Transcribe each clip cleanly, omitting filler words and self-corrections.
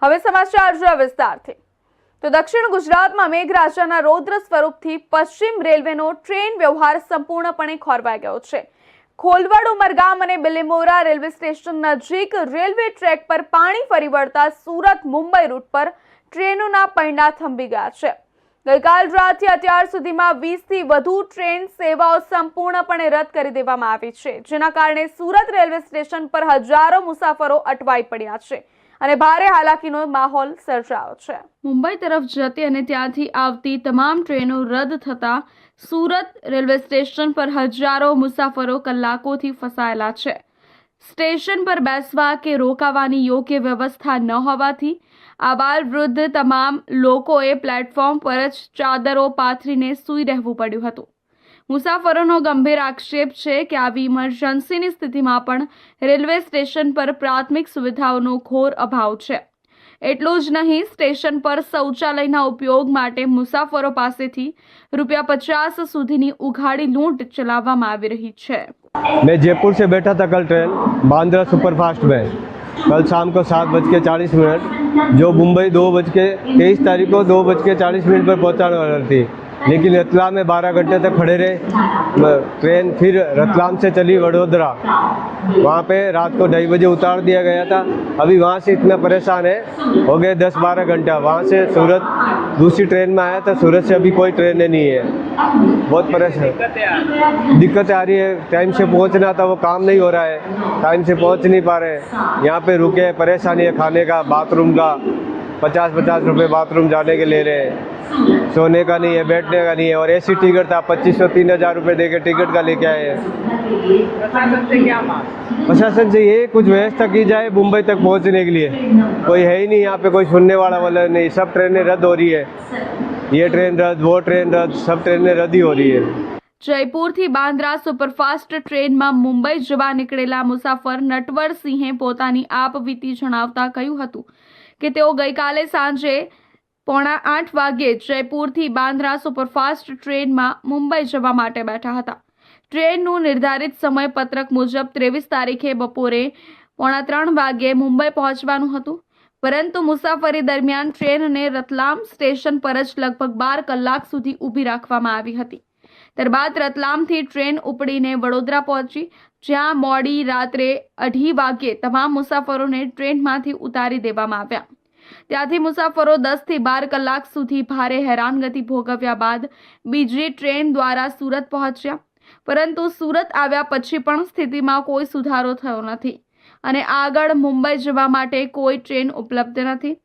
હવે સમાચાર જોયા વિસ્તારથી। તો દક્ષિણ ગુજરાતમાં મેઘરાજાના રૌદ્ર સ્વરૂપથી પશ્ચિમ રેલવેનો ટ્રેન વ્યવહાર સંપૂર્ણપણે ખોરવાઈ ગયો છે। ખોલવડ ઉમરગામ અને બિલીમોરા રેલવે સ્ટેશન નજીક રેલવે ટ્રેક પર પાણી ફરી વળતા સુરત મુંબઈ રૂટ પર ટ્રેનોના પૈડા થંભી ગયા છે। ગઈકાલ રાતથી અત્યાર સુધીમાં 20 થી વધુ ટ્રેન સેવાઓ સંપૂર્ણપણે રદ કરી દેવામાં આવી છે, જેના કારણે સુરત રેલવે સ્ટેશન પર હજારો મુસાફરો અટવાઈ પડ્યા છે અને ભારે હાલાકીનો માહોલ સર્જાયો છે। મુંબઈ તરફ જતી અને ત્યાંથી આવતી તમામ ટ્રેનો રદ થતા સુરત રેલવે સ્ટેશન પર હજારો મુસાફરો કલાકોથી ફસાયેલા છે। સ્ટેશન પર બેસવા કે રોકાવાની યોગ્ય વ્યવસ્થા ન હોવાથી આબાલવૃદ્ધ તમામ લોકોએ પ્લેટફોર્મ પર જ ચાદરો પાથરીને સૂઈ રહેવું પડ્યું હતું। મુસાફરોનો ગંભીર આક્ષેપ છે કે આવી ઇમરજન્સીની સ્થિતિમાં પણ રેલવે સ્ટેશન પર પ્રાથમિક સુવિધાઓનો ઘોર અભાવ છે। એટલું જ નહીં, સ્ટેશન પર શૌચાલયના ઉપયોગ માટે મુસાફરો પાસેથી ₹50 સુધીની ઉઘાડી લૂંટ ચલાવવામાં આવી રહી છે। मैं जयपुर से बैठा था कल ट्रेन बांद्रा सुपरफास्ट में, कल शाम को 7:40, जो मुंबई 2:23 तारीख को 2:40 पर पहुंचाने वाली थी, लेकिन रतलाम में 12 घंटे तक खड़े रहे। ट्रेन फिर रतलाम से चली वडोदरा, वहाँ पे रात को 2:30 बजे उतार दिया गया था। अभी वहाँ से इतना परेशान है, हो गए 10-12 घंटा। वहाँ से सूरत दूसरी ट्रेन में आया था, सूरत से अभी कोई ट्रेनें नहीं है, बहुत परेशान, दिक्कतें आ रही है। टाइम से पहुँचना था, वो काम नहीं हो रहा है, टाइम से पहुँच नहीं पा रहे। यहाँ पे रुके, परेशानी है खाने का, बाथरूम का 50-50 रुपये बाथरूम जाने के ले रहे हैं, सोने का नहीं है, बैठने का नहीं है। और ऐसी टिकट था 2500-3000 रुपये दे के टिकट का लेके आए हैं। प्रशासन से क्या मांग? प्रशासन से ये कुछ व्यवस्था की जाए मुंबई तक पहुंचने के लिए। कोई है ही नहीं यहाँ पे, कोई सुनने वाला नहीं। सब ट्रेनें रद्द हो रही है, ये ट्रेन रद्द, वो ट्रेन रद्द, सब ट्रेनें रद्द ही हो रही है। જયપુરથી બાંદ્રા સુપરફાસ્ટ ટ્રેનમાં મુંબઈ જવા નીકળેલા મુસાફર નટવરસિંહે પોતાની આપવીતી જણાવતા કહ્યું હતું કે તેઓ ગઈકાલે સાંજે 7:45 વાગ્યે જયપુરથી બાંદ્રા સુપરફાસ્ટ ટ્રેનમાં મુંબઈ જવા માટે બેઠા હતા। ટ્રેનનું નિર્ધારિત સમયપત્રક મુજબ 23 તારીખે બપોરે 2:45 વાગ્યે મુંબઈ પહોંચવાનું હતું, પરંતુ મુસાફરી દરમિયાન ટ્રેનને રતલામ સ્ટેશન પર જ લગભગ 12 કલાક સુધી ઊભી રાખવામાં આવી હતી। ત્યારબાદ રતલામથી ટ્રેન ઉપડીને વડોદરા પહોંચી, જ્યાં મોડી રાત્રે 2:30 વાગ્યે તમામ મુસાફરોને ટ્રેનમાંથી ઉતારી દેવામાં આવ્યા। ત્યાંથી મુસાફરો 10 થી 12 કલાક સુધી ભારે હેરાનગતિ ભોગવ્યા બાદ બીજી ટ્રેન દ્વારા સુરત પહોંચ્યા, પરંતુ સુરત આવ્યા પછી પણ સ્થિતિમાં કોઈ સુધારો થયો નથી અને આગળ મુંબઈ જવા માટે કોઈ ટ્રેન ઉપલબ્ધ નથી।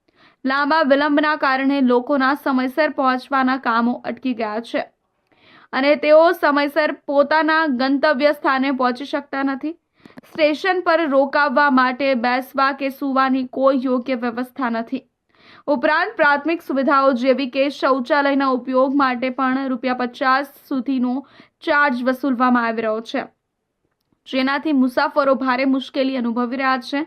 લાંબા વિલંબના કારણે લોકોના સમયસર પહોંચવાના કામો અટકી ગયા છે અને તેઓ સમયસર પોતાના ગંતવ્ય સ્થાને પહોંચી શકતા નથી। સ્ટેશન પર રોકાવા માટે બેસવા કે સૂવાની કોઈ યોગ્ય વ્યવસ્થા નથી। ઉપરાંત પ્રાથમિક સુવિધાઓ જેવી કે શૌચાલયના ઉપયોગ માટે પણ ₹50 સુધીનો ચાર્જ વસૂલવામાં આવી રહ્યો છે, જેનાથી મુસાફરો ભારે મુશ્કેલી અનુભવી રહ્યા છે।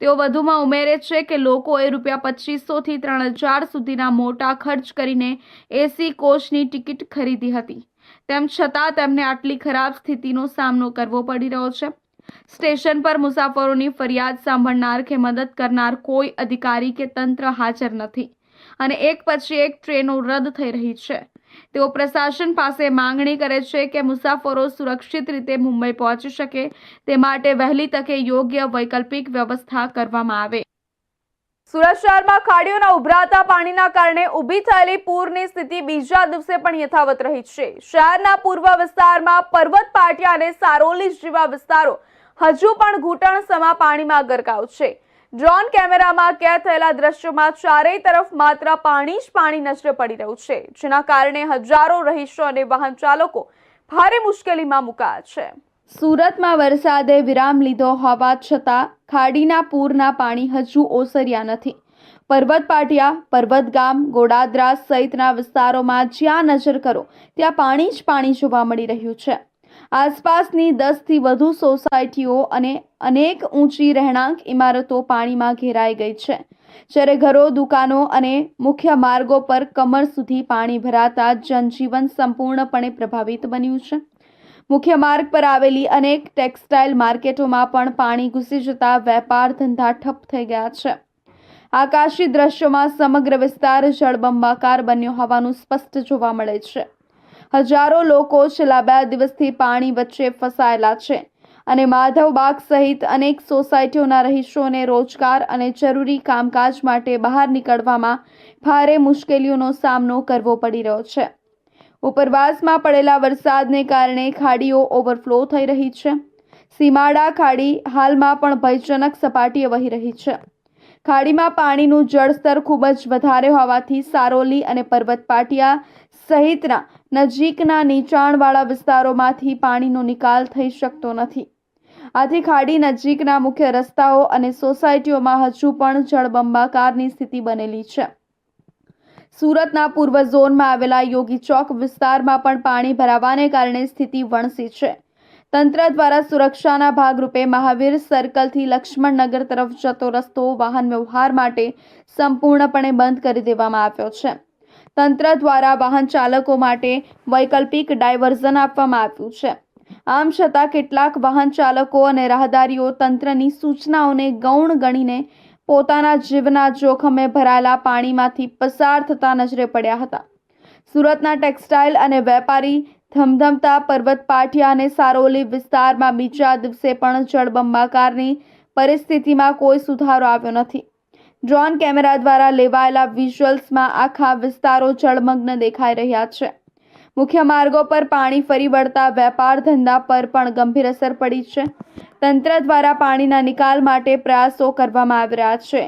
તેઓ વધુમાં ઉમેરે છે કે લોકોએ ₹2500 થી 3000 સુધીના મોટા ખર્ચ કરીને એસી કોચની ટિકિટ ખરીદી હતી, તેમ છતાં તેમને આટલી ખરાબ સ્થિતિનો સામનો કરવો પડી રહ્યો છે। સ્ટેશન પર મુસાફરોની ફરિયાદ સાંભળનાર કે મદદ કરનાર કોઈ અધિકારી કે તંત્ર હાજર નથી અને એક પછી એક ટ્રેનો રદ થઈ રહી છે। તેઓ પ્રશાસન પાસે માંગણી કરે છે કે મુસાફરો સુરક્ષિત રીતે મુંબઈ પહોંચી શકે તે માટે વહેલી તકે યોગ્ય વૈકલ્પિક વ્યવસ્થા કરવામાં આવે। સુરત શહેરમાં ખાડીઓના ઉભરાતા પાણીના કારણે ઊભી થયેલી પૂરની સ્થિતિ બીજા દિવસે પણ યથાવત રહી છે। શહેરના પૂર્વ વિસ્તારમાં પર્વત પાટિયા અને સારોલી જેવા વિસ્તારો હજુ પણ ઘૂંટણસમા પાણીમાં ગરકાવ છે। ડ્રોન કેમેરામાં કેદ થયેલા દ્રશ્યોમાં ચારેય તરફ માત્ર પાણી જ પાણી નજરે પડી રહ્યું છે, જેના કારણે હજારો રહીશો અને વાહન ચાલકો ભારે મુશ્કેલીમાં મુકાયા છે। સુરતમાં વરસાદે વિરામ લીધો હોવા છતાં ખાડીના પૂરના પાણી હજુ ઓસર્યા નથી। પર્વત પાટિયા, પર્વતગામ, ગોડાદરા સહિતના વિસ્તારોમાં જ્યાં નજર કરો ત્યાં પાણી જ પાણી જોવા મળી રહ્યું છે। આસપાસની 10 થી વધુ સોસાયટીઓ અને અનેક ઊંચી રહેણાંક ઇમારતો પાણીમાં ઘેરાઈ ગઈ છે, જ્યારે ઘરો, દુકાનો અને મુખ્ય માર્ગો પર કમર સુધી પાણી ભરાતા જનજીવન સંપૂર્ણપણે પ્રભાવિત બન્યું છે। મુખ્ય માર્ગ પર આવેલી અનેક ટેક્સટાઇલ માર્કેટોમાં પણ પાણી ઘૂસી જતા વેપાર ધંધા ઠપ થઈ ગયા છે। આકાશી દ્રશ્યોમાં સમગ્ર વિસ્તાર જળબંબાકાર બન્યો હોવાનું સ્પષ્ટ જોવા મળે છે. હજારો લોકો છેલ્લા 2 દિવસથી પાણી વચ્ચે ફસાયેલા છે અને માધવબાગ સહિત અનેક સોસાયટીઓના રહીશોને રોજગાર અને જરૂરી કામકાજ માટે બહાર નીકળવામાં ભારે મુશ્કેલીઓનો સામનો કરવો પડી રહ્યો છે. ઉપરવાસમાં પડેલા વરસાદને કારણે ખાડીઓ ઓવરફ્લો થઈ રહી છે. સીમાડા ખાડી હાલમાં પણ ભયજનક સપાટીએ વહી રહી છે. ખાડીમાં પાણીનું જળસ્તર ખૂબ જ વધારે હોવાથી સારોલી અને પર્વત પાટિયા સહિતના નજીકના નીચાણવાળા વિસ્તારોમાંથી પાણીનો નિકાલ થઈ શકતો નથી. આથી ખાડી નજીકના મુખ્ય રસ્તાઓ અને સોસાયટીઓમાં હજુ પણ જળબંબાકારની સ્થિતિ બનેલી છે. સુરતના પૂર્વ ઝોનમાં આવેલા યોગી ચોક વિસ્તારમાં પણ પાણી ભરાવાને કારણે સ્થિતિ વણસી છે. તંત્ર દ્વારા સુરક્ષાના ભાગરૂપે મહાવીર સર્કલથી લક્ષ્મણનગર તરફ જતો રસ્તો વાહન વ્યવહાર માટે સંપૂર્ણપણે બંધ કરી દેવામાં આવ્યો છે. તંત્ર દ્વારા વાહન ચાલકો માટે વૈકલ્પિક ડાયવર્ઝન આપવામાં આવ્યું છે. આમ છતાં કેટલાક વાહન ચાલકો અને રાહદારીઓ તંત્રની સૂચનાઓને ગૌણ ગણીને પોતાના જીવના જોખમે ભરાયેલા પાણીમાંથી પસાર થતા નજરે પડ્યા હતા. સુરતના ટેક્સટાઇલ અને વેપારી ધમધમતા પર્વત પાટિયા અને સારોલી વિસ્તારમાં બીજા દિવસે પણ જળબંબાકારની પરિસ્થિતિમાં કોઈ સુધારો આવ્યો નથી. ડ્રોન કેમેરા દ્વારા લેવાયેલા વિઝ્યુઅલ્સમાં આખા વિસ્તારો જળમગ્ન દેખાઈ રહ્યા છે. મુખ્ય માર્ગો પર પાણી ફરી વળતા વેપાર ધંધા પર પણ ગંભીર અસર પડી છે. તંત્ર દ્વારા પાણીના નિકાલ માટે પ્રયાસો કરવામાં આવી રહ્યા છે,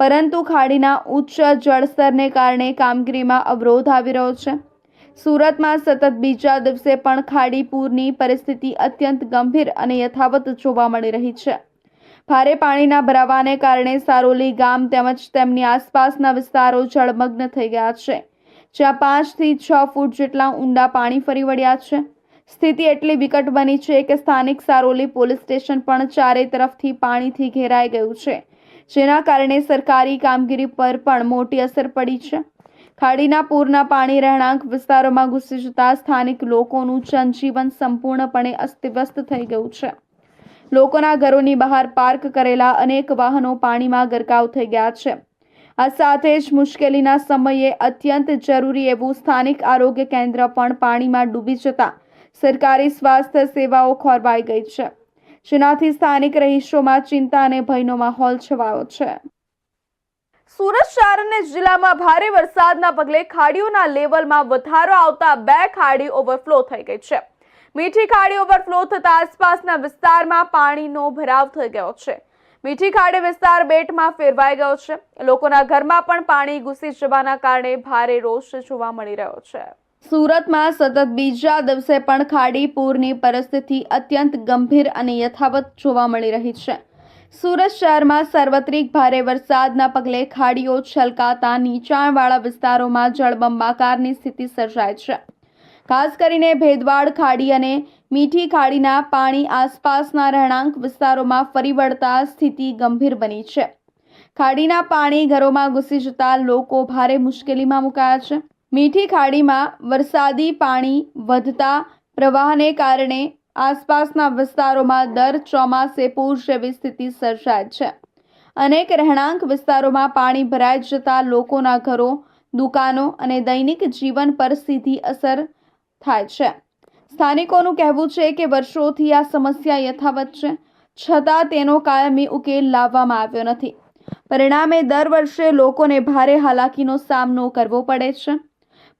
પરંતુ ખાડીના ઉચ્ચ જળસ્તરને કારણે કામગીરીમાં અવરોધ આવી રહ્યો છે. સુરતમાં સતત બીજા દિવસે પણ ખાડી પૂરની પરિસ્થિતિ અત્યંત ગંભીર અને યથાવત જોવા મળી રહી છે. ભારે પાણીના ભરાવાને કારણે સારોલી ગામ તેમજ તેમની આસપાસના વિસ્તારો જળમગ્ન થઈ ગયા છે, જ્યાં 5 થી 6 ફૂટ જેટલા ઊંડા પાણી ફરી વળ્યા છે. સ્થિતિ એટલી વિકટ બની છે કે સ્થાનિક સારોલી પોલીસ સ્ટેશન પણ ચારે તરફથી પાણીથી ઘેરાઈ ગયું છે, જેના કારણે સરકારી કામગીરી પર પણ મોટી અસર પડી છે. ખાડીના પૂરના પાણી રહેણાંક વિસ્તારોમાં ઘૂસી જતા સ્થાનિક લોકોનું જનજીવન સંપૂર્ણપણે અસ્તવ્યસ્ત થઈ ગયું છે. લોકોના ઘરોની બહાર પાર્ક કરેલા અનેક વાહનો પાણીમાં ગરકાવ થઈ ગયા છે. આ સાથે જ મુશ્કેલીના સમયે અત્યંત જરૂરી એવું સ્થાનિક આરોગ્ય કેન્દ્ર પણ પાણીમાં ડૂબી જતા સરકારી સ્વાસ્થ્ય સેવાઓ ખોરવાઈ ગઈ છે, જેનાથી સ્થાનિક રહીશોમાં ચિંતા અને ભયનો માહોલ છવાયો છે. સુરત શહેર અને જિલ્લામાં ભારે વરસાદના પગલે ખાડીઓના લેવલમાં વધારો આવતા 2 ખાડી ઓવરફ્લો થઈ ગઈ છે. મીઠી ખાડી ઓવરફ્લો થતા આસપાસના વિસ્તારમાં પાણીનો ભરાવ થઈ ગયો છે. મીઠી ખાડી વિસ્તાર બેટમાં ફેરવાઈ ગયો છે. લોકોના ઘરમાં પણ પાણી ઘૂસી જવાના કારણે ભારે રોષ જોવા મળી રહ્યો છે. સુરતમાં સતત બીજા દિવસે પણ ખાડી પૂરની પરિસ્થિતિ અત્યંત ગંભીર અને યથાવત જોવા મળી રહી છે. સુરત શહેરમાં સાર્વત્રિક ભારે વરસાદના પગલે ખાડીઓ છલકાતા નીચાણવાળા વિસ્તારોમાં જળબંબાકારની સ્થિતિ સર્જાય છે. ખાસ કરીને ભેદવાડ ખાડી અને મીઠી ખાડીના પાણી આસપાસના રહેણાંક વિસ્તારોમાં ફરી વળતા સ્થિતિ ગંભીર બની છે. ખાડીના પાણી ઘરોમાં ઘૂસી જતા લોકો ભારે મુશ્કેલીમાં મુકાયા છે. મીઠી ખાડીમાં વરસાદી પાણી વધતા પ્રવાહને કારણે આસપાસના વિસ્તારોમાં દર ચોમાસે પૂર જેવી સ્થિતિ સર્જાય છે. અનેક રહેણાંક વિસ્તારોમાં પાણી ભરાઈ જતા લોકોના ઘરો, દુકાનો અને દૈનિક જીવન પર સીધી અસર થાય છે. સ્થાનિકોનું કહેવું છે કે વર્ષોથી આ સમસ્યા યથાવત છે, છતાં તેનો કાયમી ઉકેલ લાવવામાં આવ્યો નથી. પરિણામે દર વર્ષે લોકોને ભારે હાલાકીનો સામનો કરવો પડે છે.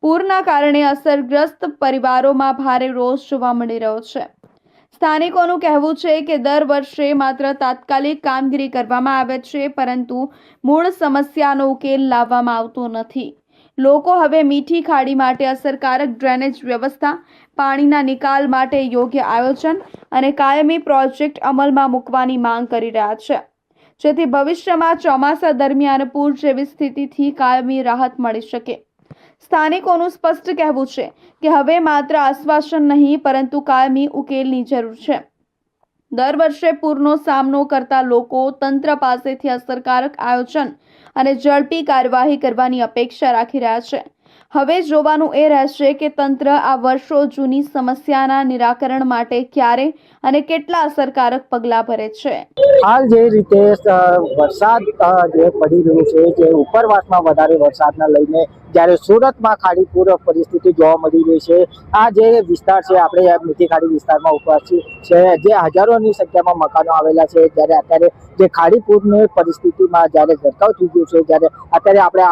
પૂરના કારણે અસરગ્રસ્ત પરિવારોમાં ભારે રોષ જોવા મળી રહ્યો છે. સ્થાનિકોનું કહેવું છે કે દર વર્ષે માત્ર તાત્કાલિક કામગીરી કરવામાં આવે છે, પરંતુ મૂળ સમસ્યાનો ઉકેલ લાવવામાં આવતો નથી. લોકો હવે મીઠી ખાડી માટે અસરકારક ડ્રેનેજ વ્યવસ્થા, પાણીના નિકાલ માટે યોગ્ય આયોજન અને કાયમી પ્રોજેક્ટ અમલમાં મૂકવાની માંગ કરી રહ્યા છે, જેથી ભવિષ્યમાં ચોમાસા દરમિયાન પૂર જેવી સ્થિતિથી કાયમી રાહત મળી શકે. સ્થાનિકોનું સ્પષ્ટ કહેવું છે કે હવે માત્ર આશ્વાસન નહીં, પરંતુ કાયમી ઉકેલની જરૂર છે. દર વર્ષે પૂરનો સામનો કરતા લોકો તંત્ર પાસેથી અસરકારક આયોજન અને ઝડપી કાર્યવાહી કરવાની અપેક્ષા રાખી રહ્યા છે. હવે જોવાનું એ રહેશે કે તંત્ર આ વર્ષો જૂની સમસ્યાના નિરાકરણ માટે ક્યારે અને કેટલા અસરકારક પગલાં ભરે છે. હાલ જે રીતે વરસાદ જે પડી રહ્યું છે, જે ઉપરવાસમાં વધારે વરસાદના લઈને જ્યારે સુરતમાં ખાડીપૂર પરિસ્થિતિ જોવા મળી રહી છે. આ જે વિસ્તાર છે, આપણે મીઠી ખાડી વિસ્તારમાં ઉપવાસી છે, જે હજારોની સંખ્યામાં મકાનો આવેલા છે. જ્યારે અત્યારે જે ખાડીપૂરની પરિસ્થિતિમાં જ્યારે ગરકાવ થઈ ગયું છે, જ્યારે અત્યારે આપણે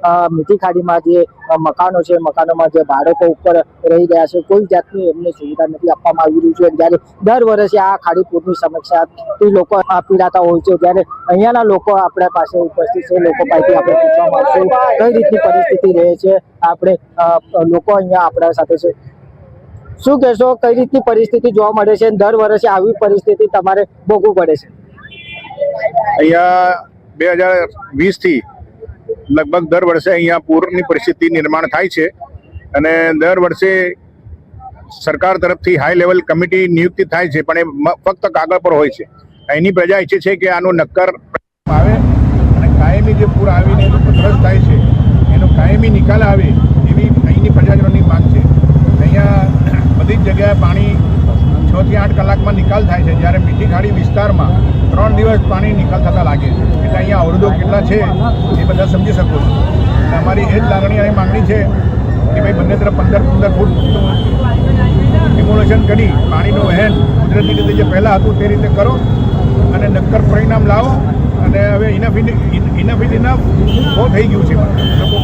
આ મીઠી ખાડીમાં જે મકાનો છે, મકાનોમાં જે બાળકો ઉપર રહી રહ્યા છે, કોઈ જાતની એમને સુવિધા નથી આપવામાં આવી રહી છે. જ્યારે દર વર્ષે આ ખાડીપૂરની સમસ્યાથી લોકો પીડાતા હોય છે. જ્યારે અહીંયાના લોકો આપણા પાસે ઉપસ્થિત છે, લોકો પાસેથી આપણે પૂછવા માંગશું કઈ રીતની પરિસ્થિતિ રહે છે. આપણે લોકો અહીંયા આપણા સાથે છે. શું કહેશો, કઈ રીતની પરિસ્થિતિ જોવા મળે છે? દર વર્ષે આવી પરિસ્થિતિ તમારે ભોગવવું પડે છે? અહીંયા 2020થી લગભગ દર વર્ષે અહીંયા પૂરની પરિસ્થિતિ નિર્માણ થાય છે અને દર વર્ષે સરકાર તરફથી હાઈ લેવલ કમિટી નિયુક્તિ થાય છે, પણ એ ફક્ત કાગળ પર હોય છે. અહીંની પ્રજા ઈચ્છે છે કે આનું નક્કર આવે અને કાયમી જે પૂર આવીને ત્રસ્ત થાય છે એનો કાયમી નિકાલ આવે એવી અહીંની પ્રજાજનોની માંગ છે. અહીંયા બધી જ જગ્યાએ પાણી 6 થી 8 કલાકમાં નિકાલ થાય છે, જ્યારે મીઠી ખાડી વિસ્તારમાં 3 દિવસ પાણી નિકાલ થતા લાગે છે. એટલે અહીંયા અવરોધો કેટલા છે એ બધા સમજી શકો છો. અને અમારી એ જ લાગણી અને માંગણી છે કે ભાઈ બંને તરફ 15 ફૂટ ડિમોલેશન કરી પાણીનું વહેણ કુદરતી રીતે જે પહેલાં હતું તે રીતે કરો અને નક્કર પરિણામ લાવો. અને હવે ઇનફ બહુ થઈ ગયું છે. લોકો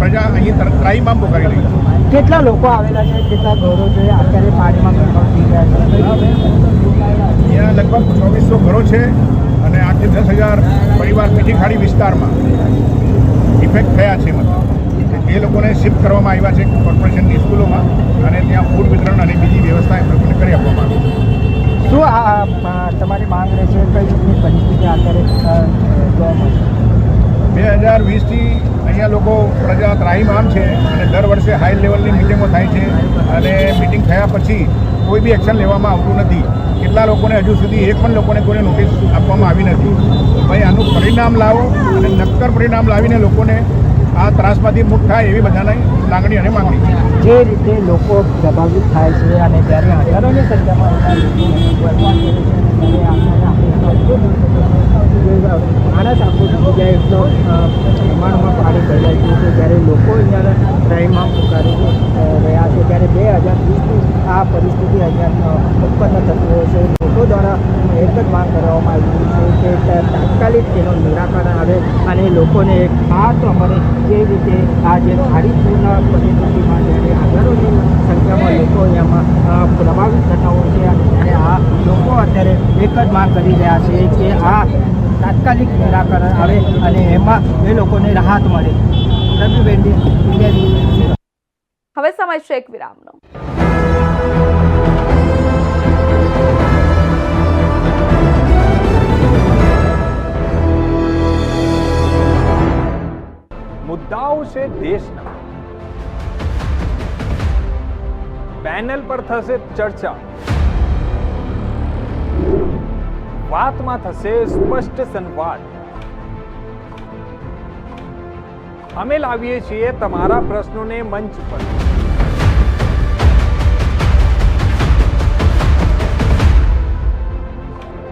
પ્રજા અહીં ત્રાહીમામ પુકારી રહી છે. કેટલા લોકો આવેલા છે, કેટલા ઘરો છે અત્યારે પાણીમાં ગરકાવ થઈ ગયા છે? અહીંયા લગભગ 2400 ઘરો છે અને 8 થી 10,000 પરિવાર મીઠી ખાડી વિસ્તારમાં ઇફેક્ટ થયા છે. મતલબ એ લોકોને શિફ્ટ કરવામાં આવ્યા છે કોર્પોરેશનની સ્કૂલોમાં અને ત્યાં ફૂડ વિતરણ અને બીજી વ્યવસ્થા એ લોકોને કરી આપવામાં આવી છે. શું આ તમારી માંગ રહે છે? કઈ રીતની પરિસ્થિતિ અત્યારે જોવા મળશે? 2020થી અહીંયા લોકો પ્રજા ત્રાહીમામ છે અને દર વર્ષે હાઈ લેવલની મિટિંગો થાય છે અને મિટિંગ થયા પછી કોઈ બી એક્શન લેવામાં આવતું નથી. કેટલા લોકોને હજુ સુધી એક પણ લોકોને કોઈને નોટિસ આપવામાં આવી નથી. ભાઈ આનું પરિણામ લાવો અને નક્કર પરિણામ લાવીને લોકોને આ ત્રાસમાંથી મુક્ત થાય એવી બધાની લાગણી અને માંગણી છે. જે રીતે લોકો પ્રભાવિત થાય છે અને જ્યારે હજારોની સંખ્યામાં માણસ આખું જગ્યાએ એટલો પ્રમાણમાં પાણી ફેલાઈ ગયું છે, જ્યારે લોકો અહીંયા ત્રાહીમામ પુકારી રહ્યા છે, ત્યારે 2020થી આ પરિસ્થિતિ અહીંયા ઉત્પન્ન થતી હોય છે. લોકો દ્વારા એક જ માંગ કરવામાં આવી છે કે તાત્કાલિક તેનું નિરાકરણ આવે અને લોકોને ખાસ અમારે જે રીતે આ જે ખાડીપૂરના પરિસ્થિતિમાં જ્યારે હજારોની સંખ્યામાં લોકો અહીંયામાં પ્રભાવિત થતા હોય છે અને ત્યારે આ લોકો અત્યારે એક જ માંગ કરી રહ્યા છે કે આ તાત્કાલિક નિરાકરણ આવે અને એમાં એ લોકોને રાહત મળે. રવિ બેન્ડી, ઇન્ડિયા ન્યૂઝ. હવે સમય છે એક વિરામનો. મુદ્દાઓ છે દેશના, પેનલ પર થશે ચર્ચા, વાતમાં થશે સ્પષ્ટ સંવાદ. અમે લાવીએ છીએ તમારા પ્રશ્નોને મંચ પર.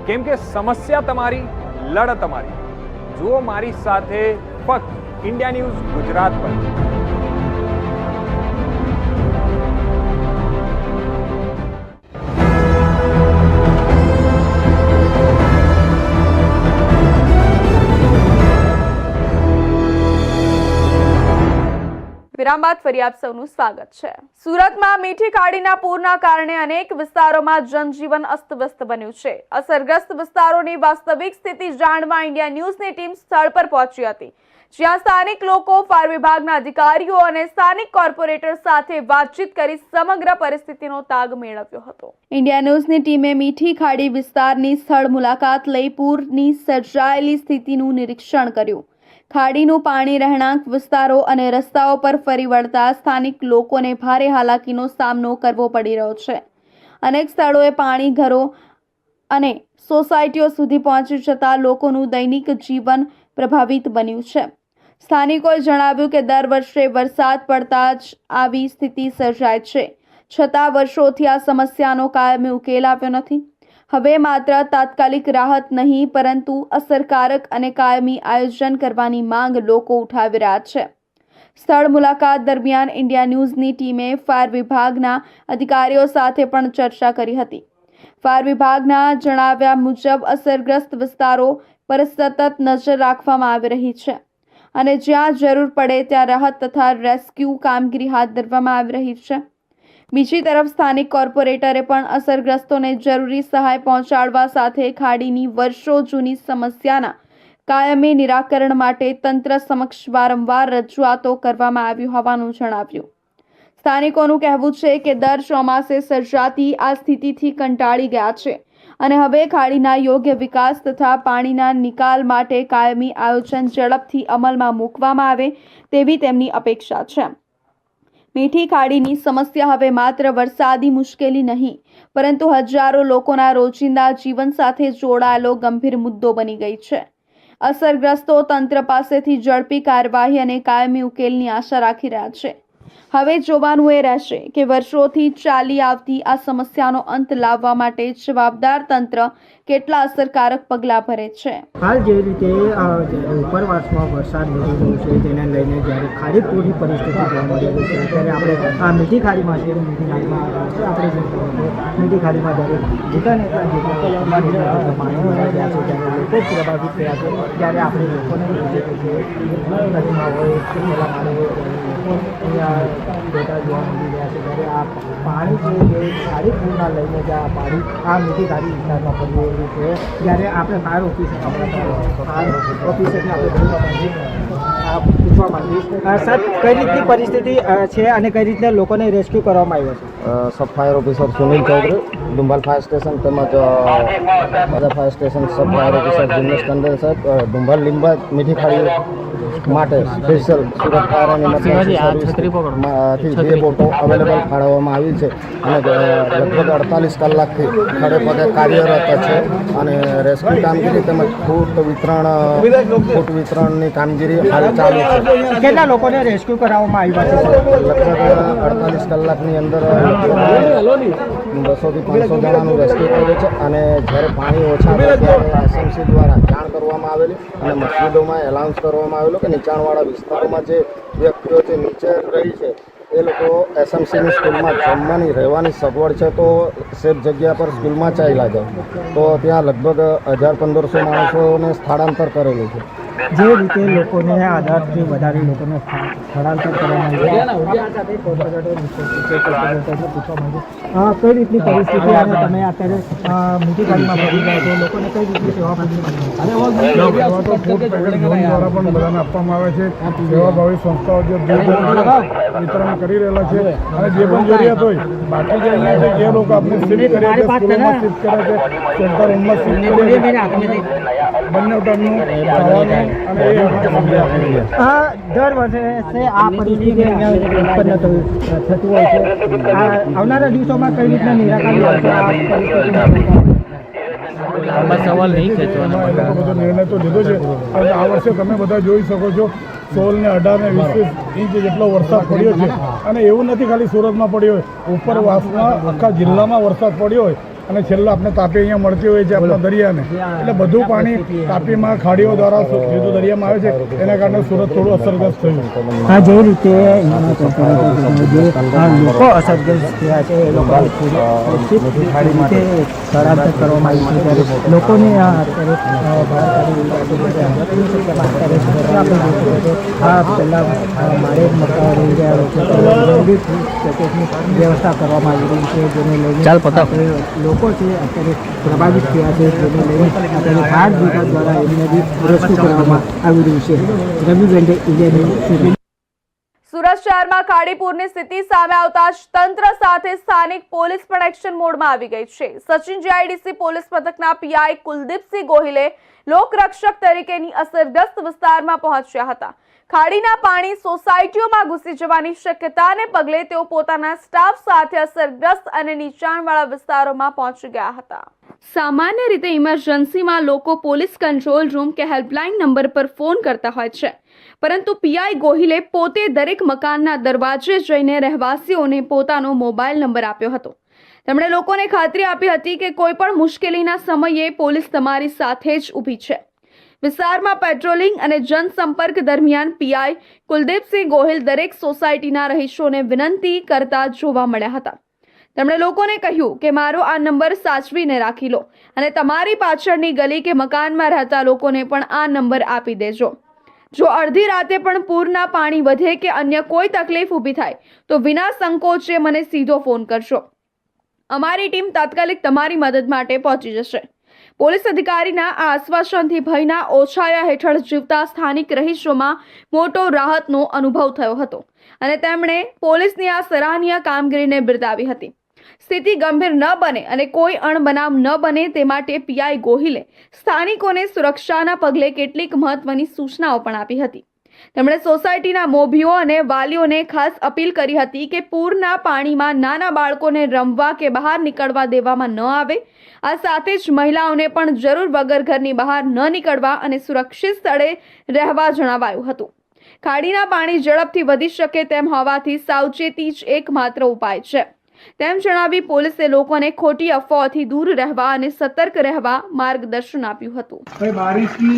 કેમ કે સમસ્યા તમારી, લડત તમારી. જુઓ મારી સાથે ફક્ત ઇન્ડિયા ન્યૂઝ ગુજરાત પર. વિરામ બાદ ફરી આપ સૌનું સ્વાગત છે. સુરતમાં મીઠી ખાડીના પૂરના કારણે અનેક વિસ્તારોમાં જનજીવન અસ્તવ્યસ્ત બન્યું છે. અસરગ્રસ્ત વિસ્તારોની વાસ્તવિક સ્થિતિ જાણવા ઇન્ડિયા ન્યૂઝની ટીમ સ્થળ પર પહોંચી હતી, જ્યાં સ્થાનિક લોકો, ફાયર વિભાગના અધિકારીઓ અને સ્થાનિક કોર્પોરેટર સાથે વાતચીત કરી સમગ્ર પરિસ્થિતિનો તાગ મેળવ્યો હતો. ઇન્ડિયા ન્યૂઝની ટીમે મીઠી ખાડી વિસ્તારની સ્થળ મુલાકાત લઈ પૂરની સર્જાયેલી સ્થિતિનું નિરીક્ષણ કર્યું. ખાડીનું પાણી રહેણાંક વિસ્તારો અને રસ્તાઓ પર ફરી વળતા સ્થાનિક લોકોને ભારે હાલાકીનો સામનો કરવો પડી રહ્યો છે. અનેક સ્થળોએ પાણી ઘરો અને સોસાયટીઓ સુધી પહોંચી જતા લોકોનું દૈનિક જીવન પ્રભાવિત બન્યું છે. સ્થાનિકોએ જણાવ્યું કે દર વર્ષે વરસાદ પડતા જ આવી સ્થિતિ સર્જાય છે, છતાં વર્ષોથી આ સમસ્યાનો કાયમી ઉકેલ આવ્યો નથી. હવે માત્ર તાત્કાલિક રાહત નહીં પરંતુ અસરકારક અને કાયમી આયોજન કરવાની માંગ લોકો ઉઠાવી રહ્યા છે. સ્થળ મુલાકાત દરમિયાન ઇન્ડિયા ન્યૂઝની ટીમે ફાયર વિભાગના અધિકારીઓ સાથે પણ ચર્ચા કરી હતી. ફાયર વિભાગના જણાવ્યા મુજબ અસરગ્રસ્ત વિસ્તારો પર સતત નજર રાખવામાં આવી રહી છે અને જ્યાં જરૂર પડે ત્યાં રાહત તથા રેસ્ક્યુ કામગીરી હાથ ધરવામાં આવી રહી છે. બીજી તરફ સ્થાનિક કોર્પોરેટરે પણ અસરગ્રસ્તોને જરૂરી સહાય પહોંચાડવા સાથે ખાડીની વર્ષો જૂની સમસ્યાના કાયમી નિરાકરણ માટે તંત્ર સમક્ષ વારંવાર રજૂઆતો કરવામાં આવી હોવાનું જણાવ્યું. સ્થાનિકોનું કહેવું છે કે દર ચોમાસે સર્જાતી આ સ્થિતિથી કંટાળી ગયા છે અને હવે ખાડીના યોગ્ય વિકાસ તથા પાણીના નિકાલ માટે કાયમી આયોજન ઝડપથી અમલમાં મૂકવામાં આવે તેવી તેમની અપેક્ષા છે. મીઠી ખાડીની સમસ્યા હવે માત્ર વરસાદી મુશ્કેલી નહીં પરંતુ હજારો લોકોના રોજિંદા જીવન સાથે જોડાયેલો ગંભીર મુદ્દો બની ગઈ છે. અસરગ્રસ્તો તંત્ર પાસેથી ઝડપી કાર્યવાહી અને કાયમી ઉકેલની આશા રાખી રહ્યા છે. હવે જોવાનું એ રહેશે કે વર્ષોથી ચાલી આવતી આ સમસ્યાનો અંત લાવવા માટે જવાબદાર તંત્ર કેટલા અસરકારક પગલાં ભરે છે. હાલ જે રીતે ઉપરવાસમાં વરસાદ વધી રહ્યો છે તેને લઈને જ્યારે ખાડી પૂરની પરિસ્થિતિ જોવા મળી રહી છે ત્યારે આપણે આ મીઠી ખાડીમાં છે. મીઠી ખાડીમાં જ્યારે જેટલા પાણી ભરાઈ ગયા છે ત્યારે લોકો પ્રભાવિત થયા છે. ત્યારે આપણે લોકોને નદીમાં હોય કે પેલા પાણી હોય અહીંયા બેટા જોવા મળી રહ્યા છે. ત્યારે આ પાણી છે જે ખાડી પૂરના લઈને જ આ પાણી આ મીઠી ખાડી વિસ્તારમાં પડી રહ્યું છે. જ્યારે આપણે ફાયર ઓફિસરને આપણે પૂછવા માંગીશ સર કઈ રીતની પરિસ્થિતિ છે અને કઈ રીતે લોકોને રેસ્ક્યુ કરવામાં આવ્યો છે. Sub fire officer Sunil Chaudhary Dumbal fire station તેમજ બધા fire station sub fire officer Jignesh Tandel સાહેબ ડુમ્બલ લીંબા મીઠી ખાડી માટે સ્પેશિયલ સુરત ફાયર અને ઇમરજન્સી બે બોટો અવેલેબલ ફાળવવામાં આવી છે અને લગભગ 48 કલાકથી ખડે પગે કાર્યરત છે અને રેસ્ક્યુ કામગીરી તેમજ ફૂટ વિતરણની કામગીરી હાલ ચાલુ છે. કેટલા લોકોને રેસ્ક્યુ કરાવવામાં આવ્યા છે. લગભગ 48 કલાકની અંદર 200 થી 500 જણાનું રેસ્ક્યુ કર્યું છે અને જ્યારે પાણી ઓછા થાય ત્યારે એસએમસી દ્વારા જાણ કરવામાં આવેલી અને મસ્જિદોમાં એલાઉન્સ કરવામાં આવેલું કે નીચાણવાળા વિસ્તારોમાં જે વ્યક્તિઓ જે નીચે રહી છે એ લોકો એસએમસીની સ્કૂલમાં જમવાની રહેવાની સગવડ છે તો સેફ જગ્યા પર સ્કૂલમાં ચાલ્યા જાય તો ત્યાં લગભગ 1500 માણસોને સ્થળાંતર કરેલું છે. જે રીતે લોકોને આધારથી વધારે લોકોને સ્થળાંતર કરવામાં કઈ રીતની પરિસ્થિતિ અને તમે અત્યારે મીઠી ખાડીમાં પડી જાય તો લોકોને કઈ રીતની સેવા પૂરી દ્વારા પણ બધાને આપવામાં આવે છે. સેવાભાવી સંસ્થાઓ જે વિતરણ કરી રહેલા છે અને જે પણ જરૂરિયાત હોય બાકી જે અહીંયા છે એ લોકો આપણે શિફ્ટ કરીએ છીએ, સ્કૂલોમાં શિફ્ટ કરે છે, સેન્ટર હોમમાં શિફ્ટ કરે છે. બંને ટાઈમનું ખાવાનું અને એ દર વર્ષે આ પરિસ્થિતિ ઉત્પન્ન થતું હોય છે. આવનારા દિવસોમાં કઈ રીતના નિરાકરણ આવશે આ સવાલ નહીં ખેંચવાનો બધો નિર્ણય તો લીધો છે અને આ વર્ષે તમે બધા જોઈ શકો છો 16 ને 18 ને 20 ઇંચ જેટલો વરસાદ પડ્યો છે અને એવું નથી ખાલી સુરતમાં પડ્યો હોય, ઉપરવાસમાં આખા જિલ્લામાં વરસાદ પડ્યો હોય અને છેલ્લા આપણે તાપી અહીંયા મળતી હોય છે આપણા દરિયાને એટલે બધું પાણી તાપીમાં ખાડીઓ દ્વારા સીધું દરિયામાં આવે છે એના કારણે સુરત થોડું અસરગ્રસ્ત થયું. આ જે રીતે લોકો અસરગ્રસ્ત થયા છે એ લોકો રીતે સ્થળાંતર કરવામાં આવ્યું છે ત્યારે લોકોને પહેલાં મારે મકા રહી ગયા છે વ્યવસ્થા કરવામાં આવી રહી છે જેને લઈને લોકો છે અત્યારે પ્રભાવિત થયા છે જેને લઈને અત્યારે ફાયર વિભાગ દ્વારા એમને બી રેસ્ક્યુ કરવામાં આવી રહ્યું છે. રવિ વેન્ડે ઇન્ડિયા. સુરત શહેરમાં ખાડીપુરની સ્થિતિ સામે આવતા જ તંત્ર સાથે સ્થાનિક પોલીસ પણ એક્શન મોડમાં આવી ગઈ છે. સચિન જીઆઈડીસી પોલીસ મથકના પીઆઈ કુલદીપસિંહ ગોહિલે લોકરક્ષક તરીકેની અસરગ્રસ્ત વિસ્તારમાં પહોંચ્યા હતા. ખાડીના પાણી સોસાયટીઓમાં ઘૂસી જવાની શક્યતાને પગલે તેઓ પોતાના સ્ટાફ સાથે અસરગ્રસ્ત અને નીચાણવાળા વિસ્તારોમાં પહોંચી ગયા હતા. સામાન્ય રીતે ઇમરજન્સીમાં લોકો પોલીસ કંટ્રોલ રૂમ કે હેલ્પલાઇન નંબર પર ફોન કરતા હોય છે, પરંતુ પીઆઈ ગોહિલે પોતે દરેક મકાનના દરવાજે જઈને રહેવાસીઓને પોતાનો મોબાઈલ નંબર આપ્યો હતો. તેમણે લોકોને ખાતરી આપી હતી કે કોઈ પણ મુશ્કેલીના સમયે પોલીસ તમારી સાથે જ ઊભી છે. વિસ્તારમાં પેટ્રોલિંગ અને જનસંપર્ક દરમિયાન પીઆઈ કુલદીપસિંહ ગોહિલ દરેક સોસાયટીના રહીશોને વિનંતી કરતા જોવા મળ્યા હતા. તેમણે લોકોને કહ્યું કે મારો આ નંબર સાચવીને રાખી લો અને તમારી પાછળની ગલી કે મકાનમાં રહેતા લોકોને પણ આ નંબર આપી દેજો. જો અડધી રાતે પણ પૂરના પાણી વધે કે અન્ય કોઈ તકલીફ ઊભી થાય તો વિના સંકોચે મને સીધો ફોન કરશો. અમારી ટીમ તાત્કાલિક તમારી મદદ માટે પહોંચી જશે. પોલીસ અધિકારીના આ આશ્વાસનથી ભયના ઓછાયા હેઠળ જીવતા સ્થાનિક રહીશોમાં મોટો રાહતનો અનુભવ થયો હતો અને તેમણે પોલીસની આ સરાહનીય કામગીરીને બિરદાવી હતી. સ્થિતિ ગંભીર ન બને અને કોઈ અણબનાવ ન બને તે માટે પીઆઈ ગોહિલે સ્થાનિકોને સુરક્ષાના પગલે કેટલીક મહત્વની સૂચનાઓ પણ આપી હતી. તેમણે સોસાયટીના મોભીઓ અને વાલીઓને ખાસ અપીલ કરી હતી કે પૂરના પાણીમાં નાના બાળકોને રમવા કે બહાર નીકળવા દેવામાં ન આવે. આ સાથે જ મહિલાઓને પણ જરૂર વગર ઘરની બહાર ન નીકળવા અને સુરક્ષિત સ્થળે રહેવા જણાવાયું હતું. ખાડીના પાણી ઝડપથી વધી શકે તેમ હોવાથી સાવચેતી જ એકમાત્ર ઉપાય છે તેમ જણાવી પોલીસે લોકોને ખોટી અફવાઓથી દૂર રહેવા અને સતર્ક રહેવા માર્ગદર્શન આપ્યું હતું. भाई बारिश की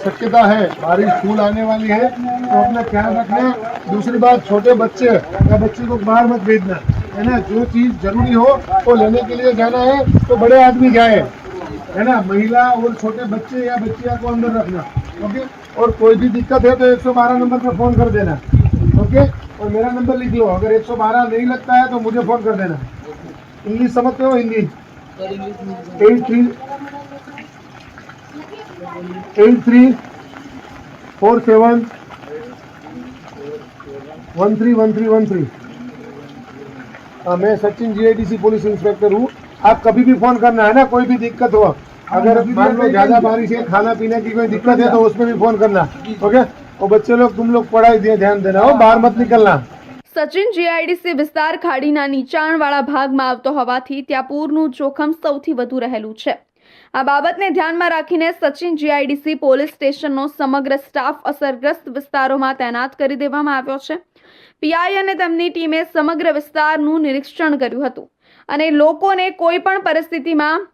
शक्यता है, बारिश फूल आने वाली है, तो अपना ख्याल रखना. दूसरी बात, छोटे बच्चे या बच्चे को बाहर मत भेजना, है ना. जो चीज जरूरी हो वो लेने के लिए जाना है तो बड़े आदमी जाए, है ना. महिला और छोटे बच्चे या बच्चियां को अंदर रखना, ओके. और कोई भी दिक्कत है तो 112 नंबर पर फोन कर देना, ओके. और मेरा नंबर लिख लो, अगर 112 नहीं लगता है तो मुझे फोन कर देना. इंग्लिश समझते हो? हिंदी 8347131313. हाँ, मैं सचिन जीआईडीसी पुलिस इंस्पेक्टर हूँ. आप कभी भी फोन करना, है ना. कोई भी दिक्कत हो, अगर मान लो ज्यादा बारिश है, खाना पीने की कोई दिक्कत है तो उसमें भी फोन करना, ओके. और बच्चे लोग, तुम लोग पढ़ाई दिए ध्यान देना हो, बाहर मत निकलना. સચિન જીઆઈડીસી વિસ્તાર ખાડીના નીચાણવાળા ભાગમાં આવતો હોવાથી ત્યાં પૂરનું જોખમ સૌથી વધુ રહેલું છે. આ બાબતને ધ્યાનમાં રાખીને સચિન જીઆઈડીસી પોલીસ સ્ટેશનનો સમગ્ર સ્ટાફ અસરગ્રસ્ત વિસ્તારોમાં તૈનાત કરી દેવામાં આવ્યો છે. પીઆઈ અને તેમની ટીમે સમગ્ર વિસ્તારનું નિરીક્ષણ કર્યું હતું અને લોકોને કોઈ પણ પરિસ્થિતિમાં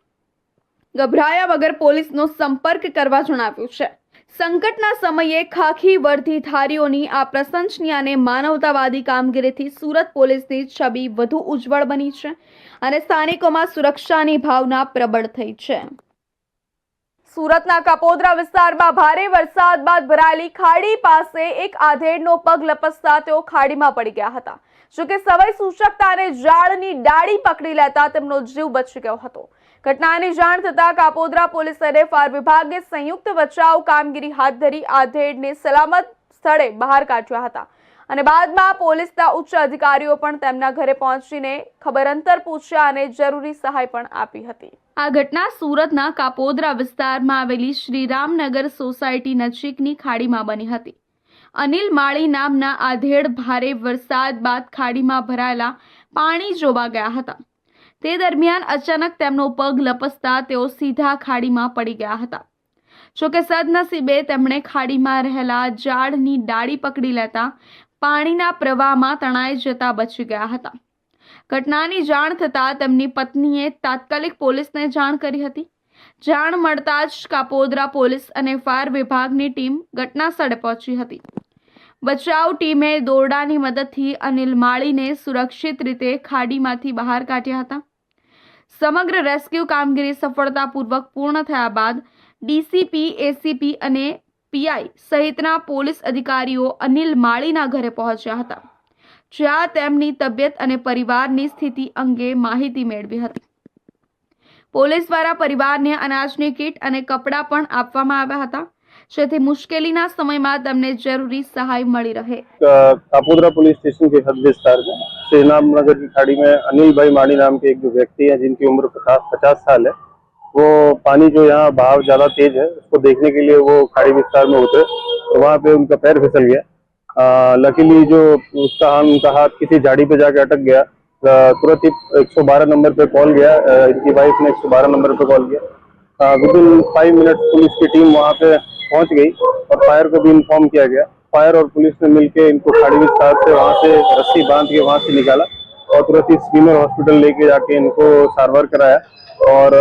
ગભરાયા વગર પોલીસનો સંપર્ક કરવા જણાવ્યું છે. સંકટના સમયે ખાખી વર્દીધારીઓની આ પ્રશંસનીય અને માનવતાવાદી કામગીરીથી સુરત પોલીસની છબી વધુ ઉજ્જવળ બની છે અને સ્થાનિકોમાં સુરક્ષાની ભાવના પ્રબળ થઈ છે. સુરતના કાપોદ્રા વિસ્તારમાં ભારે વરસાદ બાદ ભરાયેલી ખાડી પાસે એક આધેડનો પગ લપસતા તેઓ ખાડીમાં પડી ગયા હતા. જોકે સમય સૂચકતા અને ઝાડની ડાળી પકડી લેતા તેમનો જીવ બચી ગયો હતો. ઘટનાની જાણ થતાં કાપોદ્રા પોલીસ અને ફાયર વિભાગે સંયુક્ત બચાવ કામગીરી હાથ ધરી આધેડને સલામત સ્થળે બહાર કાઢ્યા હતા અને બાદમાં પોલીસના ઉચ્ચ અધિકારીઓ પણ તેમના ઘરે પહોંચીને ખબર અંતર પૂછ્યા અને જરૂરી સહાય પણ આપી હતી. આ ઘટના સુરતના કાપોદ્રા વિસ્તારમાં આવેલી શ્રીરામનગર સોસાયટી નજીકની ખાડીમાં બની હતી. અનિલ માળી નામના આધેડ ભારે વરસાદ બાદ ખાડીમાં ભરાયેલા પાણી જોવા ગયા હતા. તે દરમિયાન અચાનક તેમનો પગ લપસતા તેઓ સીધા ખાડીમાં પડી ગયા હતા. જોકે સદનસીબે તેમણે ખાડીમાં રહેલા ઝાડની ડાળી પકડી લેતા પાણીના પ્રવાહમાં તણાઈ જતા બચી ગયા હતા. ઘટનાની જાણ થતાં તેમની પત્નીએ તાત્કાલિક પોલીસને જાણ કરી હતી. જાણ મળતા જ કાપોદ્રા પોલીસ અને ફાયર વિભાગની ટીમ ઘટના સ્થળે પહોંચી હતી. બચાવ ટીમે દોરડાની મદદથી અનિલ માળીને સુરક્ષિત રીતે ખાડીમાંથી બહાર કાઢ્યા હતા. સમગ્ર રેસ્ક્યુ કામગીરી સફળતાપૂર્વક પૂર્ણ થયા બાદ ડીસીપી, એસીપી અને પીઆઈ સહિતના પોલીસ અધિકારીઓ અનિલ માળીના ઘરે પહોંચ્યા હતા, જ્યાં તેમની તબિયત અને પરિવારની સ્થિતિ અંગે માહિતી મેળવી હતી. પોલીસ દ્વારા પરિવારને અનાજની કીટ અને કપડાં પણ આપવામાં આવ્યા હતા, જેથી મુશ્કેલીના समयમાં તેમને જરૂરી સહાય મળી રહે. कापोद्रा पुलिस स्टेशन के हद विस्तार में श्रीरामनगर की खाड़ी में अनिल भाई माड़ी नाम के एक जो व्यक्ति हैं जिनकी उम्र 50 साल है, वो पानी जो यहाँ बहाव ज़्यादा तेज है उसको देखने के लिए वो खाड़ी विस्तार में उतरे, तो वहाँ पे उनका पैर फिसल गया। लकीली जो उनका हाथ किसी झाड़ी पे जाके अटक गया। तुरंत ही 112 नंबर पे कॉल गया। इनकी वाइफ ने 112 नंबर पे कॉल किया। विदिन 5 मिनट पुलिस की टीम वहाँ पे पहुँच गई और फायर को भी इन्फॉर्म किया गया। फायर और पुलिस ने मिलकर इनको खाड़ी विस्तार से वहाँ से रस्सी बांध के वहाँ से निकाला और तुरंत ही स्वीमर हॉस्पिटल लेके जाके इनको सारवार कराया और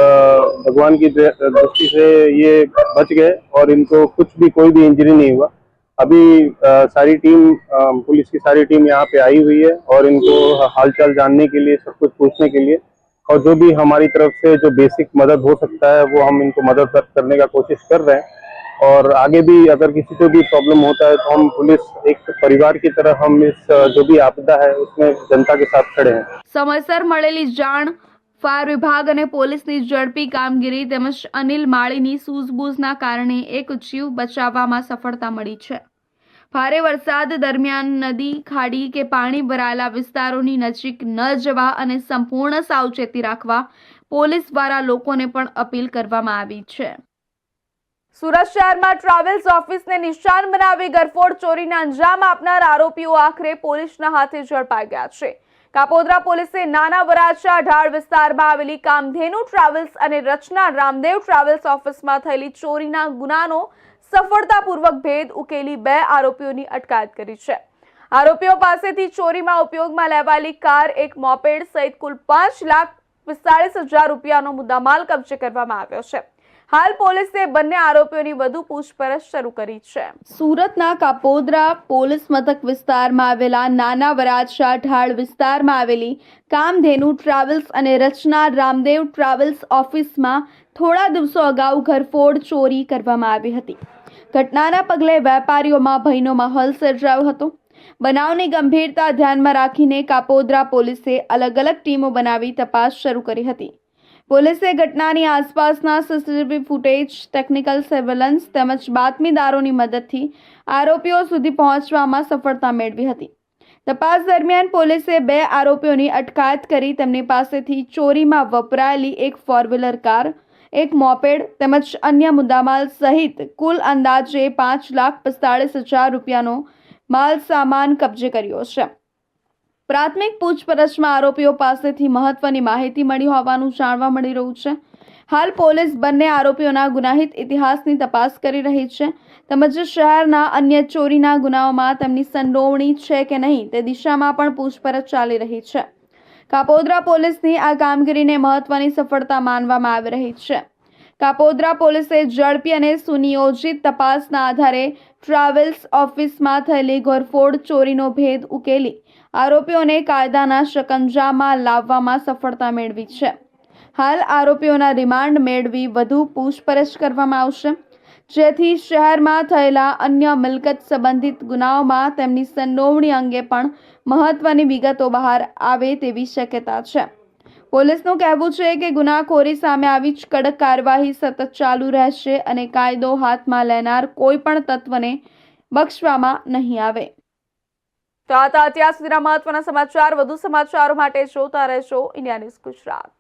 भगवान की दृष्टि से ये बच गए और इनको कोई भी इंजरी नहीं हुआ। अभी सारी टीम पुलिस की सारी टीम यहाँ पे आई हुई है और इनको हालचाल जानने के लिए, सब कुछ पूछने के लिए, और जो भी हमारी तरफ से जो बेसिक मदद हो सकता है वो हम इनको मदद करने का कोशिश कर रहे हैं। और आगे भी अगर किसी को भी प्रॉब्लम होता है तो हम पुलिस एक परिवार की तरह हम इस जो भी आपदा है उसमें जनता के साथ खड़े हैं। સમયસર મળેલી જાણ ફાયર વિભાગ અને પોલીસની ઝડપી કામગીરી તેમજ અનિલ માળીની સૂઝબૂઝના કારણે એક જીવ બચાવવામાં સફળતા મળી છે। ભારે વરસાદ દરમિયાન નદી, ખાડી કે પાણી ભરાયેલા વિસ્તારોની નજીક ન જવા અને સંપૂર્ણ સાવચેતી રાખવા પોલીસ દ્વારા લોકોને પણ અપીલ કરવામાં આવી છે। સુરત શહેરમાં ટ્રાવેલ્સ ઓફિસને નિશાન બનાવી ગરફોડ ચોરીને અંજામ આપનાર આરોપીઓ આખરે પોલીસના હાથે ઝડપાઈ ગયા છે। કાપોદ્રા પોલીસે નાના વરાછા ઢાળ વિસ્તારમાં આવેલી કામધેનુ ટ્રાવેલ્સ અને રચના રામદેવ ટ્રાવેલ્સ ઓફિસમાં થયેલી ચોરીના ગુનાનો સફળતાપૂર્વક ભેદ ઉકેલી 2 આરોપીઓની અટકાયત કરી છે। આરોપીઓ પાસેથી ચોરીમાં ઉપયોગમાં લેવાયેલી કાર, એક મોપેડ સહિત કુલ 5,45,000 રૂપિયાનો મુદ્દામાલ કબજે કરવામાં આવ્યો છે। હાલ પોલીસે બંને આરોપીઓની વધુ પૂછપરછ શરૂ કરી છે। સુરતના કાપોદ્રા પોલીસ મથક વિસ્તારમાં આવેલા નાના વરાછા ઢાળ વિસ્તારમાં આવેલી કામધેનુ ટ્રાવેલ્સ અને રચના રામદેવ ટ્રાવેલ્સ ઓફિસમાં થોડા દિવસો અગાઉ ઘરફોડ ચોરી કરવામાં આવી હતી। ઘટનાના પગલે વેપારીઓમાં ભયનો માહોલ સર્જાયો હતો। બનાવની ગંભીરતા ધ્યાનમાં રાખીને કાપોદ્રા પોલીસે અલગ અલગ ટીમો બનાવી તપાસ શરૂ કરી હતી। પોલીસે ઘટનાની આસપાસના સીસીટીવી ફૂટેજ, ટેકનિકલ સર્વેલન્સ તેમજ બાતમીદારોની મદદથી આરોપીઓ સુધી પહોંચવામાં સફળતા મેળવી હતી। તપાસ દરમિયાન પોલીસે 2 આરોપીઓની અટકાયત કરી તેમની પાસેથી ચોરીમાં વપરાયેલી એક 4-વ્હીલર કાર, એક મોપેડ તેમજ અન્ય મુદ્દામાલ સહિત કુલ અંદાજે 5,45,000 રૂપિયાનો માલ સામાન કબજે કર્યો છે। પ્રાથમિક પૂછપરછમાં આરોપીઓ પાસેથી મહત્વની માહિતી મળી હોવાનું જાણવા મળી રહ્યું છે। હાલ પોલીસ બંને આરોપીઓના ગુનાહિત ઇતિહાસની તપાસ કરી રહી છે તેમજ શહેરના અન્ય ચોરીના ગુનાઓમાં તેમની સંડોવણી છે કે નહીં તે દિશામાં પણ પૂછપરછ ચાલી રહી છે। કાપોદ્રા પોલીસની આ કામગીરીને મહત્વની સફળતા માનવામાં આવી રહી છે। કાપોદ્રા પોલીસે ઝડપી અને સુનિયોજિત તપાસના આધારે ટ્રાવેલ્સ ઓફિસમાં થયેલી ઘરફોડ ચોરીનો ભેદ ઉકેલી આરોપીઓને કાયદાના શકંજામાં લાવવામાં સફળતા મેળવી છે। હાલ આરોપીઓના રિમાન્ડ મેળવી વધુ પૂછપરછ કરવામાં આવશે, જેથી શહેરમાં થયેલા અન્ય મિલકત સંબંધિત ગુનાઓમાં તેમની સંડોવણી અંગે પણ મહત્વની વિગતો બહાર આવે તેવી શક્યતા છે। પોલીસનું કહેવું છે કે ગુનાખોરી સામે આવી જ કડક કાર્યવાહી સતત ચાલુ રહેશે અને કાયદો હાથમાં લેનાર કોઈ પણ તત્વને બક્ષવામાં નહીં આવે। તો આ હતા અત્યાર સુધીના મહત્વના સમાચાર। વધુ સમાચારો માટે જોતા રહેજો ઇન્ડિયા ન્યૂઝ ગુજરાત।